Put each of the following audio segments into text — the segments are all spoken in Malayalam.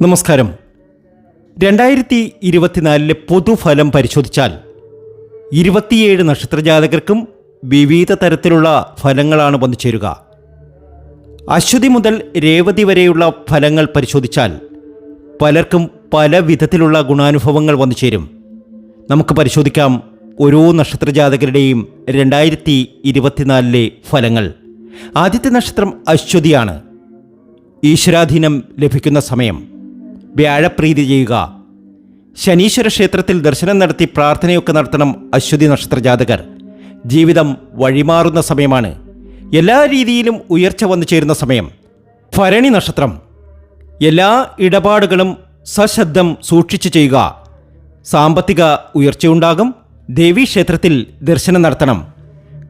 നമസ്കാരം. 2024 പൊതുഫലം പരിശോധിച്ചാൽ 27 നക്ഷത്രജാതകർക്കും വിവിധ തരത്തിലുള്ള ഫലങ്ങളാണ് വന്നു ചേരുക. അശ്വതി മുതൽ രേവതി വരെയുള്ള ഫലങ്ങൾ പരിശോധിച്ചാൽ പലർക്കും പല വിധത്തിലുള്ള ഗുണാനുഭവങ്ങൾ വന്നു ചേരും. നമുക്ക് പരിശോധിക്കാം ഓരോ നക്ഷത്രജാതകരുടെയും 2024 ഫലങ്ങൾ. ആദ്യത്തെ നക്ഷത്രം അശ്വതിയാണ്. ഈശ്വരാധീനം ലഭിക്കുന്ന സമയം. വ്യാഴപ്രീതി ചെയ്യുക. ശനീശ്വര ക്ഷേത്രത്തിൽ ദർശനം നടത്തി പ്രാർത്ഥനയൊക്കെ നടത്തണം. അശ്വതി നക്ഷത്രജാതകർ. ജീവിതം വഴിമാറുന്ന സമയമാണ്. എല്ലാ രീതിയിലും ഉയർച്ച വന്നു ചേരുന്ന സമയം. ഭരണി നക്ഷത്രം. എല്ലാ ഇടപാടുകളും സശ്രദ്ധം സൂക്ഷിച്ചു ചെയ്യുക. സാമ്പത്തിക ഉയർച്ചയുണ്ടാകും. ദേവീക്ഷേത്രത്തിൽ ദർശനം നടത്തണം.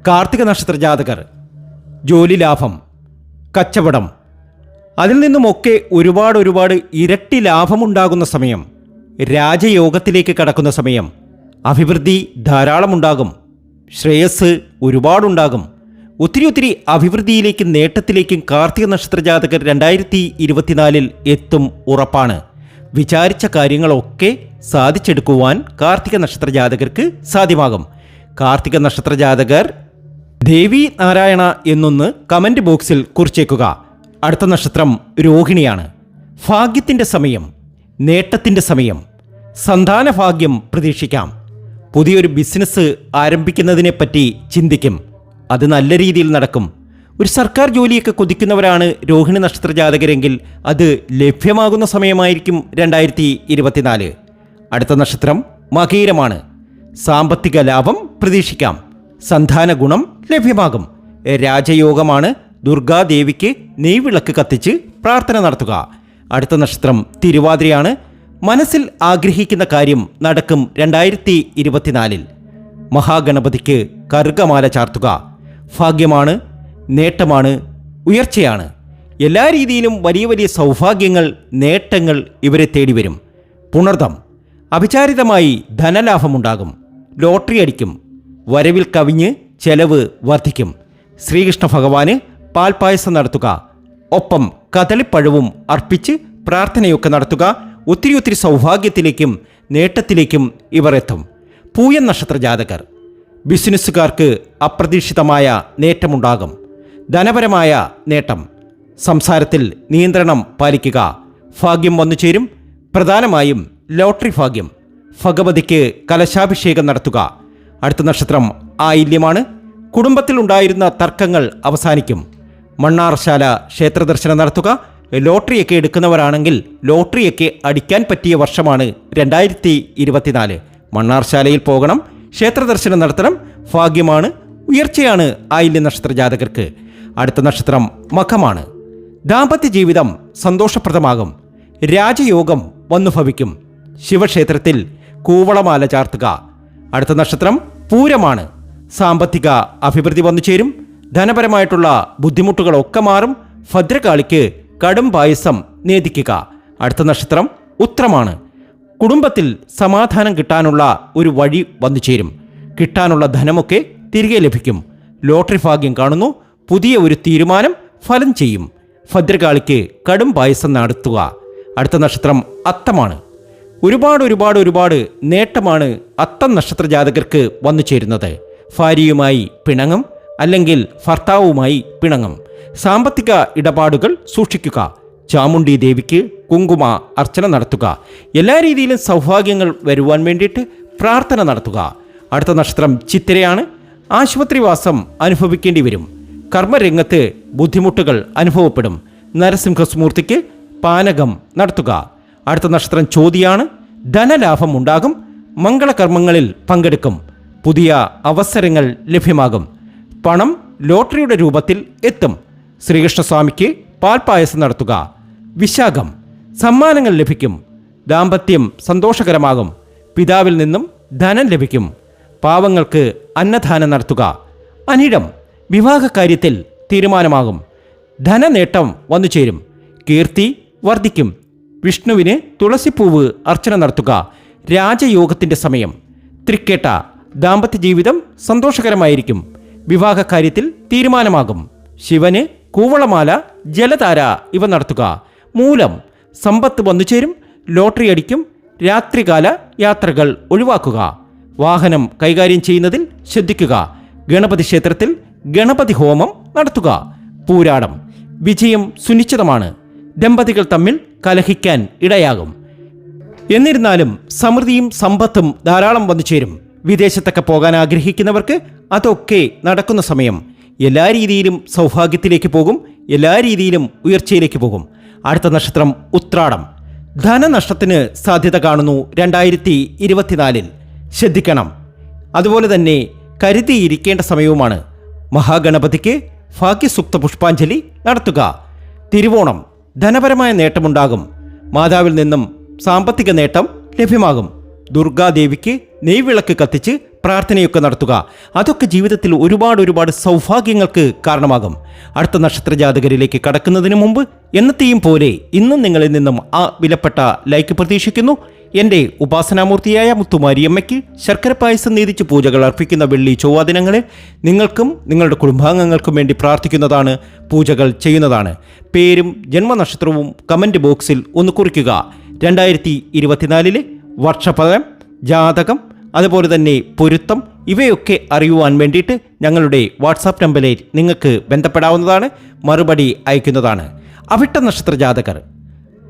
കാർത്തിക നക്ഷത്രജാതകർ. ജോലി ലാഭം, കച്ചവടം, അതിൽ നിന്നുമൊക്കെ ഒരുപാട് ഇരട്ടി ലാഭമുണ്ടാകുന്ന സമയം. രാജയോഗത്തിലേക്ക് കടക്കുന്ന സമയം. അഭിവൃദ്ധി ധാരാളമുണ്ടാകും. ശ്രേയസ് ഒരുപാടുണ്ടാകും. ഒത്തിരി അഭിവൃദ്ധിയിലേക്കും നേട്ടത്തിലേക്കും കാർത്തിക നക്ഷത്രജാതകർ 2024 എത്തും ഉറപ്പാണ്. വിചാരിച്ച കാര്യങ്ങളൊക്കെ സാധിച്ചെടുക്കുവാൻ കാർത്തിക നക്ഷത്രജാതകർക്ക് സാധ്യമാകും. കാർത്തിക നക്ഷത്രജാതകർ ദേവി നാരായണ എന്നൊന്ന് കമൻറ്റ് ബോക്സിൽ കുറിച്ചേക്കുക. അടുത്ത നക്ഷത്രം രോഹിണിയാണ്. ഭാഗ്യത്തിൻ്റെ സമയം, നേട്ടത്തിൻ്റെ സമയം. സന്താന ഭാഗ്യം പ്രതീക്ഷിക്കാം. പുതിയൊരു ബിസിനസ് ആരംഭിക്കുന്നതിനെപ്പറ്റി ചിന്തിക്കും. അത് നല്ല രീതിയിൽ നടക്കും. ഒരു സർക്കാർ ജോലിയൊക്കെ കൊതിക്കുന്നവരാണ് രോഹിണി നക്ഷത്രജാതകരെങ്കിൽ അത് ലഭ്യമാകുന്ന സമയമായിരിക്കും 2024. അടുത്ത നക്ഷത്രം മകീരമാണ്. സാമ്പത്തിക ലാഭം പ്രതീക്ഷിക്കാം. സന്താന ഗുണം ലഭ്യമാകും. രാജയോഗമാണ്. ദുർഗാദേവിക്ക് നെയ്വിളക്ക് കത്തിച്ച് പ്രാർത്ഥന നടത്തുക. അടുത്ത നക്ഷത്രം തിരുവാതിരയാണ്. മനസ്സിൽ ആഗ്രഹിക്കുന്ന കാര്യം നടക്കും 2024. മഹാഗണപതിക്ക് കർഗമാല ചാർത്തുക. ഭാഗ്യമാണ്, നേട്ടമാണ്, ഉയർച്ചയാണ്. എല്ലാ രീതിയിലും വലിയ സൗഭാഗ്യങ്ങൾ, നേട്ടങ്ങൾ ഇവരെ തേടി വരും. പുണർദം. അവിചാരിതമായി ധനലാഭമുണ്ടാകും. ലോട്ടറി അടിക്കും. വരവിൽ കവിഞ്ഞ് ചെലവ് വർദ്ധിക്കും. ശ്രീകൃഷ്ണ ഭഗവാന് പാൽപ്പായസം നടത്തുക. ഒപ്പം കദളിപ്പഴവും അർപ്പിച്ച് പ്രാർത്ഥനയൊക്കെ നടത്തുക. ഒത്തിരി സൗഭാഗ്യത്തിലേക്കും നേട്ടത്തിലേക്കും ഇവർ എത്തും. പൂയൻ നക്ഷത്രജാതകർ. ബിസിനസ്സുകാർക്ക് അപ്രതീക്ഷിതമായ നേട്ടമുണ്ടാകും. ധനപരമായ നേട്ടം. സംസാരത്തിൽ നിയന്ത്രണം പാലിക്കുക. ഭാഗ്യം വന്നു ചേരും. പ്രധാനമായും ലോട്ടറി ഭാഗ്യം. ഭഗവതിക്ക് കലശാഭിഷേകം നടത്തുക. അടുത്ത നക്ഷത്രം ആയില്യമാണ്. കുടുംബത്തിലുണ്ടായിരുന്ന തർക്കങ്ങൾ അവസാനിക്കും. മണ്ണാർശാല ക്ഷേത്രദർശനം നടത്തുക. ലോട്ടറിയൊക്കെ എടുക്കുന്നവരാണെങ്കിൽ ലോട്ടറിയൊക്കെ അടിക്കാൻ പറ്റിയ വർഷമാണ് 2024. മണ്ണാർശാലയിൽ പോകണം. ക്ഷേത്രദർശനം നടത്തണം. ഭാഗ്യമാണ്, ഉയർച്ചയാണ് ആയില്യ നക്ഷത്രജാതകർക്ക്. അടുത്ത നക്ഷത്രം മഖമാണ്. ദാമ്പത്യ ജീവിതം സന്തോഷപ്രദമാകും. രാജയോഗം വന്നു ഭവിക്കും. ശിവക്ഷേത്രത്തിൽ കൂവളമാല ചാർത്തുക. അടുത്ത നക്ഷത്രം പൂരമാണ്. സാമ്പത്തിക അഭിവൃദ്ധി വന്നു ചേരും. ധനപരമായിട്ടുള്ള ബുദ്ധിമുട്ടുകളൊക്കെ മാറും. ഭദ്രകാളിക്ക് കടും പായസം നേദിക്കുക. അടുത്ത നക്ഷത്രം ഉത്രമാണ്. കുടുംബത്തിൽ സമാധാനം കിട്ടാനുള്ള ഒരു വഴി വന്നു ചേരും. കിട്ടാനുള്ള ധനമൊക്കെ തിരികെ ലഭിക്കും. ലോട്ടറി ഭാഗ്യം കാണുന്നു. പുതിയ ഒരു തീരുമാനം ഫലം ചെയ്യും. ഭദ്രകാളിക്ക് കടും പായസം നടത്തുക. അടുത്ത നക്ഷത്രം അത്തമാണ്. ഒരുപാട് നേട്ടമാണ് അത്തം നക്ഷത്രജാതകർക്ക് വന്നു ചേരുന്നത്. ഭാര്യയുമായി പിണങ്ങും, അല്ലെങ്കിൽ ഭർത്താവുമായി പിണങ്ങും. സാമ്പത്തിക ഇടപാടുകൾ സൂക്ഷിക്കുക. ചാമുണ്ഡി ദേവിക്ക് കുങ്കുമ അർച്ചന നടത്തുക. എല്ലാ രീതിയിലും സൗഭാഗ്യങ്ങൾ വരുവാൻ വേണ്ടിയിട്ട് പ്രാർത്ഥന നടത്തുക. അടുത്ത നക്ഷത്രം ചിത്തിരയാണ്. ആശുപത്രിവാസം അനുഭവിക്കേണ്ടി വരും. കർമ്മരംഗത്ത് ബുദ്ധിമുട്ടുകൾ അനുഭവപ്പെടും. നരസിംഹസ്മൂർത്തിക്ക് പാനകം നടത്തുക. അടുത്ത നക്ഷത്രം ചോതിയാണ്. ധനലാഭം ഉണ്ടാകും. മംഗളകർമ്മങ്ങളിൽ പങ്കെടുക്കും. പുതിയ അവസരങ്ങൾ ലഭ്യമാകും. പണം ലോട്ടറിയുടെ രൂപത്തിൽ എത്തും. ശ്രീകൃഷ്ണസ്വാമിക്ക് പാൽപ്പായസം നടത്തുക. വിശാഖം. സമ്മാനങ്ങൾ ലഭിക്കും. ദാമ്പത്യം സന്തോഷകരമാകും. പിതാവിൽ നിന്നും ധനം ലഭിക്കും. പാവങ്ങൾക്ക് അന്നദാനം നടത്തുക. അനിഴം. വിവാഹകാര്യത്തിൽ തീരുമാനമാകും. ധനനേട്ടം വന്നു ചേരും. കീർത്തി വർദ്ധിക്കും. വിഷ്ണുവിന് തുളസിപ്പൂവ് അർച്ചന നടത്തുക. രാജയോഗത്തിൻ്റെ സമയം. തൃക്കേട്ട. ദാമ്പത്യ ജീവിതം സന്തോഷകരമായിരിക്കും. വിവാഹകാര്യത്തിൽ തീരുമാനമാകും. ശിവന് കൂവളമാല, ജലധാര ഇവ നടത്തുക. മൂലം. സമ്പത്ത് വന്നുചേരും, ലോട്ടറി അടിക്കും, രാത്രികാല യാത്രകൾ ഒഴിവാക്കുക, വാഹനം കൈകാര്യം ചെയ്യുന്നതിൽ ശ്രദ്ധിക്കുക, ഗണപതി ക്ഷേത്രത്തിൽ ഗണപതി ഹോമം നടത്തുക. പൂരാടം, വിജയം സുനിശ്ചിതമാണ്, ദമ്പതികൾ തമ്മിൽ കലഹിക്കാൻ ഇടയാകും. എന്നിരുന്നാലും സമൃദ്ധിയും സമ്പത്തും ധാരാളം വന്നുചേരും. വിദേശത്തൊക്കെ പോകാൻ ആഗ്രഹിക്കുന്നവർക്ക് അതൊക്കെ നടക്കുന്ന സമയം. എല്ലാ രീതിയിലും സൗഭാഗ്യത്തിലേക്ക് പോകും, എല്ലാ രീതിയിലും ഉയർച്ചയിലേക്ക് പോകും. അടുത്ത നക്ഷത്രം ഉത്രാടം. ധനനഷ്ടത്തിന് സാധ്യത കാണുന്നു 2024. ശ്രദ്ധിക്കണം. അതുപോലെ തന്നെ കരുതിയിരിക്കേണ്ട സമയവുമാണ്. മഹാഗണപതിക്ക് ഭാഗ്യസൂക്ത പുഷ്പാഞ്ജലി നടത്തുക. തിരുവോണം, ധനപരമായ നേട്ടമുണ്ടാകും. മാതാവിൽ നിന്നും സാമ്പത്തിക നേട്ടം ലഭ്യമാകും. ദുർഗാദേവിക്ക് നെയ്വിളക്ക് കത്തിച്ച് പ്രാർത്ഥനയൊക്കെ നടത്തുക. അതൊക്കെ ജീവിതത്തിൽ ഒരുപാട് സൗഭാഗ്യങ്ങൾക്ക് കാരണമാകും. അടുത്ത നക്ഷത്ര ജാതകരിലേക്ക് കടക്കുന്നതിന് മുമ്പ് എന്നത്തെയും പോലെ ഇന്നും നിങ്ങളിൽ നിന്നും ആ വിലപ്പെട്ട ലൈക്ക് പ്രതീക്ഷിക്കുന്നു. എൻ്റെ ഉപാസനാമൂർത്തിയായ മുത്തുമാരിയമ്മയ്ക്ക് ശർക്കര പായസം നീതിച്ച് പൂജകൾ അർപ്പിക്കുന്ന വെള്ളി ചൊവ്വ ദിനങ്ങളിൽ നിങ്ങൾക്കും നിങ്ങളുടെ കുടുംബാംഗങ്ങൾക്കും വേണ്ടി പ്രാർത്ഥിക്കുന്നതാണ്, പൂജകൾ ചെയ്യുന്നതാണ്. പേരും ജന്മനക്ഷത്രവും കമൻറ്റ് ബോക്സിൽ ഒന്ന് കുറിക്കുക. 2024 വർഷഫലം, ജാതകം, അതുപോലെ തന്നെ പൊരുത്തം ഇവയൊക്കെ അറിയുവാൻ വേണ്ടിയിട്ട് ഞങ്ങളുടെ വാട്സാപ്പ് നമ്പറിൽ നിങ്ങൾക്ക് ബന്ധപ്പെടാവുന്നതാണ്, മറുപടി അയക്കുന്നതാണ്. അവിട്ട നക്ഷത്ര ജാതകർ,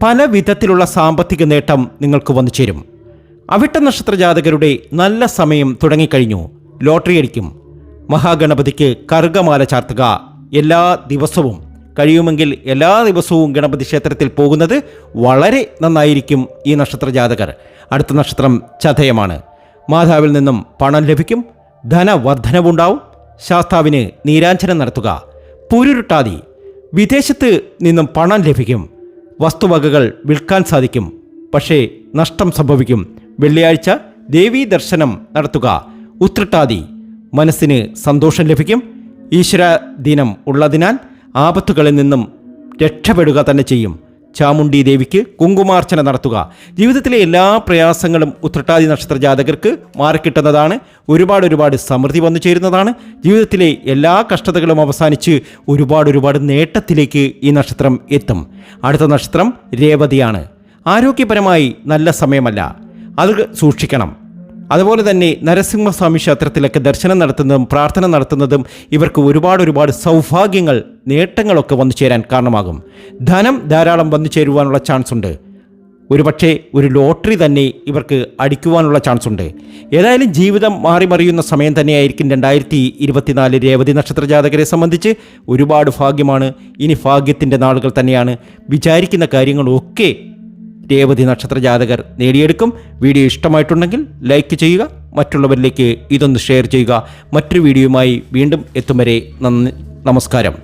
പല വിധത്തിലുള്ള സാമ്പത്തിക നേട്ടം നിങ്ങൾക്ക് വന്നു ചേരും. അവിട്ട നക്ഷത്ര ജാതകരുടെ നല്ല സമയം തുടങ്ങിക്കഴിഞ്ഞു. ലോട്ടറി അടിക്കും. മഹാഗണപതിക്ക് കറുകമാല ചാർത്തുക. എല്ലാ ദിവസവും കഴിയുമെങ്കിൽ എല്ലാ ദിവസവും ഗണപതി ക്ഷേത്രത്തിൽ പോകുന്നത് വളരെ നന്നായിരിക്കും ഈ നക്ഷത്ര ജാതകർ. അടുത്ത നക്ഷത്രം ചതയമാണ്. മാതാവിൽ നിന്നും പണം ലഭിക്കും, ധനവർദ്ധനവുണ്ടാവും. ശാസ്താവിന് നീരാഞ്ജനം നടത്തുക. പുരുരുട്ടാതി, വിദേശത്ത് നിന്നും പണം ലഭിക്കും. വസ്തുവകകൾ വിൽക്കാൻ സാധിക്കും, പക്ഷേ നഷ്ടം സംഭവിക്കും. വെള്ളിയാഴ്ച ദേവീ ദർശനം നടത്തുക. ഉത്രട്ടാതി, മനസ്സിന് സന്തോഷം ലഭിക്കും. ഈശ്വര ദിനം ഉള്ളതിനാൽ ആപത്തുകളിൽ നിന്നും രക്ഷപ്പെടുക തന്നെ ചെയ്യും. ചാമുണ്ഡി ദേവിക്ക് കുങ്കുമാർച്ചന നടത്തുക. ജീവിതത്തിലെ എല്ലാ പ്രയാസങ്ങളും ഉത്രട്ടാതി നക്ഷത്ര ജാതകർക്ക് മാറിക്കിട്ടുന്നതാണ്. ഒരുപാട് സമൃദ്ധി വന്നു ചേരുന്നതാണ്. ജീവിതത്തിലെ എല്ലാ കഷ്ടതകളും അവസാനിച്ച് ഒരുപാട് നേട്ടത്തിലേക്ക് ഈ നക്ഷത്രം എത്തും. അടുത്ത നക്ഷത്രം രേവതിയാണ്. ആരോഗ്യപരമായി നല്ല സമയമല്ല, അത് സൂക്ഷിക്കണം. അതുപോലെ തന്നെ നരസിംഹസ്വാമി ക്ഷേത്രത്തിലൊക്കെ ദർശനം നടത്തുന്നതും പ്രാർത്ഥന നടത്തുന്നതും ഇവർക്ക് ഒരുപാട് സൗഭാഗ്യങ്ങൾ, നേട്ടങ്ങളൊക്കെ വന്നു ചേരാൻ കാരണമാകും. ധനം ധാരാളം വന്നു ചേരുവാനുള്ള ചാൻസ് ഉണ്ട്. ഒരുപക്ഷെ ഒരു ലോട്ടറി തന്നെ ഇവർക്ക് അടിക്കുവാനുള്ള ചാൻസ് ഉണ്ട്. ഏതായാലും ജീവിതം മാറിമറിയുന്ന സമയം തന്നെയായിരിക്കും 2024 രേവതി നക്ഷത്ര ജാതകരെ സംബന്ധിച്ച്. ഒരുപാട് ഭാഗ്യമാണ്. ഇനി ഭാഗ്യത്തിൻ്റെ നാളുകൾ തന്നെയാണ്. വിചാരിക്കുന്ന കാര്യങ്ങളൊക്കെ രേവതി നക്ഷത്ര ജാതകർ നേടിയെടുക്കും. വീഡിയോ ഇഷ്ടമായിട്ടുണ്ടെങ്കിൽ ലൈക്ക് ചെയ്യുക, മറ്റുള്ളവരിലേക്ക് ഇതൊന്ന് ഷെയർ ചെയ്യുക. മറ്റൊരു വീഡിയോയുമായി വീണ്ടും എത്തും വരെ നന്ദി, നമസ്കാരം.